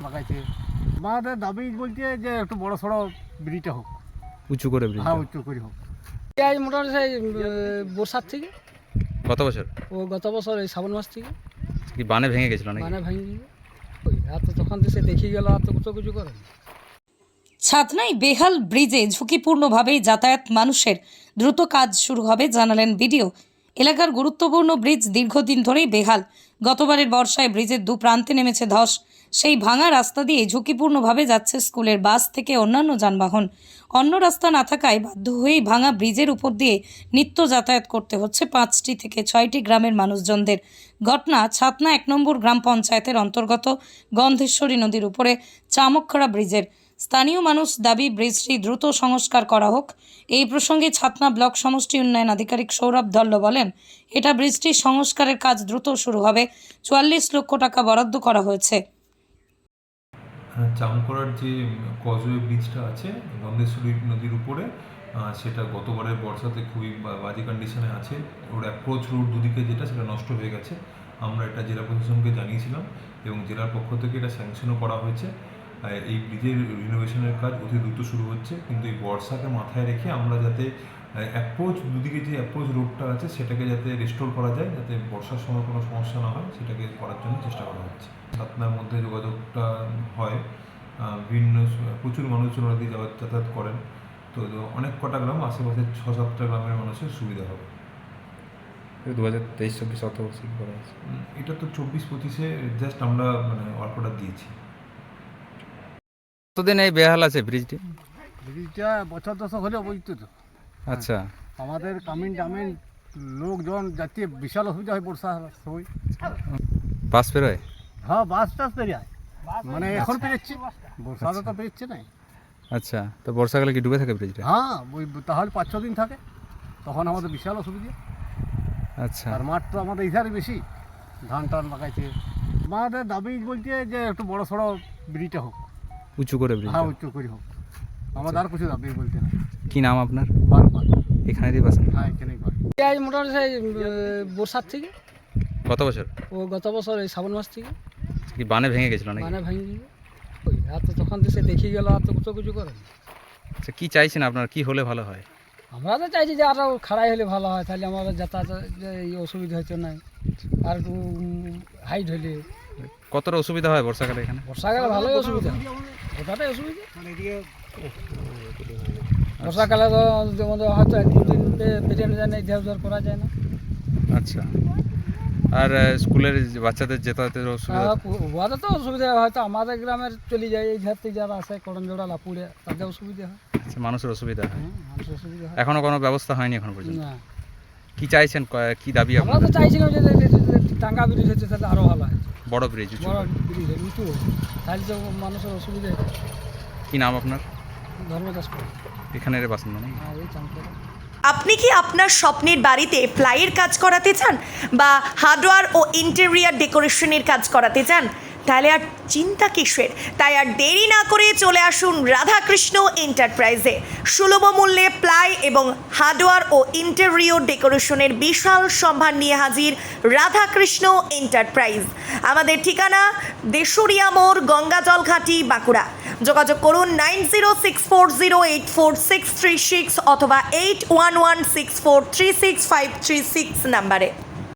লাগাইছে। আমাদের দাবি বলছে যে একটু বড় সড়ো ব্রিজটা হোক, উঁচু করে ব্রিজ। হ্যাঁ উঁচু করে হোক। এই মোটামুটি সেই বর্ষার থেকে কত বছর? ও গত বছর এই শ্রাবণ মাস থেকে কি বানে ভেঙে গেছিল নাকি? মানে ভাঙি গিয়ে ওই আর তো তখন তো সে দেখি গেল আর তো কিছু করে না। ছাতনায় বেহাল ব্রিজে ঝুঁকিপূর্ণভাবে যাতায়াত মানুষের দ্রুত কাজ শুরু হবে জানালেন বিডিও। এলাকার গুরুত্বপূর্ণ ব্রিজ দীর্ঘদিন ধরেই বেহাল। গতবারের বর্ষায় ব্রিজের দু প্রান্তে নেমেছে ধস। সেই ভাঙা রাস্তা দিয়ে ঝুঁকিপূর্ণভাবে যাচ্ছে স্কুলের বাস থেকে অন্যান্য যানবাহন। অন্য রাস্তা না থাকায় বাধ্য হয়েই ভাঙা ব্রিজের উপর দিয়ে নিত্য যাতায়াত করতে হচ্ছে 5টি থেকে 6টি গ্রামের মানুষজনদের। ঘটনা ছাতনা 1 নম্বর গ্রাম পঞ্চায়েতের অন্তর্গত গন্ধেশ্বরী নদীর উপরে চামকখরা ব্রিজের। স্থানীয় মানুষ দাবি ব্রিজটি দ্রুত সংস্কার করা হোক। এই প্রসঙ্গে ছাতনা ব্লক সমষ্টি উন্নয়ন আধিকারিক সৌরভ ধল্ল বলেন, এটা ব্রিজটির সংস্কারের কাজ দ্রুত শুরু হবে। 44 লক্ষ টাকা বরাদ্দ করা হয়েছে। চামকড়ার যে কজওয়ে ব্রিজটা আছে গন্ধেশ্বরী নদীর উপরে, সেটা গতবারের বর্ষাতে খুবই বাজে কন্ডিশনে আছে। ওর অ্যাপ্রোচ রোড দুদিকে যেটা সেটা নষ্ট হয়ে গেছে। আমরা এটা জেলা প্রশাসনকে জানিয়েছিলাম এবং জেলার পক্ষ থেকে এটা স্যাংশনও করা হয়েছে। এই ব্রিজের রিনোভেশনের কাজ অতি দ্রুত শুরু হচ্ছে, কিন্তু এই বর্ষাকে মাথায় রেখে আমরা যাতে অ্যাপ্রোচ দুদিকে যে অ্যাপ্রোচ রোডটা আছে সেটাকে যাতে রেস্টোর করা যায়, যাতে বর্ষার সময় কোনো সমস্যা না হয়, সেটাকে করার জন্য চেষ্টা করা হচ্ছে। ছাতনার মধ্যে যোগাযোগটা হয়, বিভিন্ন প্রচুর মানুষজন ওরা দিয়ে যাতায়াত করেন, তো অনেক কটা গ্রাম আশেপাশে 6-7টা গ্রামের মানুষের সুবিধা হবে। 2023-24 অত বছর করা আছে। এটা তো 24-25-এ জাস্ট আমরা ওয়ার্ক অর্ডার দিয়েছি। কতদিন এই বেহাল আছে ব্রিজটি? ব্রিজটা বছর 10 হলেও বুঝতো তো। আচ্ছা, আমাদের কামিন টামিন লোকজন যাতে বিশাল অসুবিধা হয় বর্ষা সময়। বাস বেরোয়? হ্যাঁ বাস টাস পেরিয়ে মানে এখন পেরেচ্ছে, বর্ষাতে তো পেরেচ্ছে না। আচ্ছা, তো বর্ষাকালে কি ডুবে থাকে ব্রিজটা? হ্যাঁ ওই তাহলে 5-6 দিন থাকে, তখন আমাদের বিশাল অসুবিধা। আচ্ছা, আর মাঠ তো আমাদের এধারে বেশি, ধান টান লাগাইছে। আমাদের দাবি বলছে যে একটু বড় সড়ো ব্রিজটা হোক, উঁচু করে ব্রিজ। হ্যাঁ উঁচু করে হোক। আমাদের আর কিছু দাবি বলতে না। কি নাম আপনার? বারবার এখানেরই বাসিন্দা? হ্যাঁ এখানেই পারি। এই মোটামুটি সেই বর্ষার থেকে কত বছর? ও গত বছর এই শ্রাবণ মাস থেকে কি বানে ভেঙে গেছিল নাকি? মানে ভাঙি গিয়ে ওই আর তো তখন তো সে দেখি গেল আর তো কিছু করে না। আচ্ছা, কি চাইছেন আপনার, কি হলে ভালো হয়? আমরা তো চাইছি যে আরও খাড়াই হলে ভালো হয়, তাহলে আমাদের যাতায়াত এই অসুবিধা হচ্ছে না। আর একটু হাইট হইলে কতটা অসুবিধা হয় বর্ষাকালে এখানে? বর্ষাকালে ভালোই অসুবিধা, ওটাটাই অসুবিধা। বর্ষাকালে তো যেমন হয়তো 1-2 দিন পেরিয়ে যায় না, ইতিহাস করা যায় না। আচ্ছা, আর স্কুলের বাচ্চাদের যেতায়াতের অসুবিধা? ওদের তো অসুবিধা হয়তো আমাদের গ্রামের চলে যায়, এই ধার থেকে যারা আছে করণজোড়া লাপুড়ে তাদের অসুবিধা হয়। আচ্ছা, মানুষের অসুবিধা হয়। মানুষের অসুবিধা হয় এখনো কোনো ব্যবস্থা হয়নি এখন পর্যন্ত? না। কি চাইছেন, কি দাবি আমরা আপনার? তো চাইছিলাম যে টাঙ্গা ব্রিজ হচ্ছে তাহলে আরও ভালো হয়, বড় ব্রিজ, উঁচু। বড় ব্রিজ উঁচু হয়, তাহলে তো মানুষের অসুবিধা হচ্ছে। কি নাম আপনার? ধর্মদাস করে এখানের বাসিন্দা নাকি? আর এই চাঙ্করা। আপনি কি আপনার স্বপ্নের বাড়িতে প্লাইয়ের কাজ করাতে চান বা হার্ডওয়্যার ও ইন্টেরিয়র ডেকোরেশনের কাজ করাতে চান? তাহলে আর চিন্তা কিসের? তাই আর দেরি না করে চলে আসুন রাধাকৃষ্ণ এন্টারপ্রাইজে। সুলভ মূল্যে প্লাই এবং হার্ডওয়্যার ও ইন্টেরিয়র ডেকোরেশনের বিশাল সম্ভার নিয়ে হাজির রাধাকৃষ্ণ এন্টারপ্রাইজ। আমাদের ঠিকানা দেশুরিয়া মোড়, গঙ্গাজল ঘাটি, বাঁকুড়া। যোগাযোগ করুন 9064084636 অথবা 8116436536 নাম্বারে।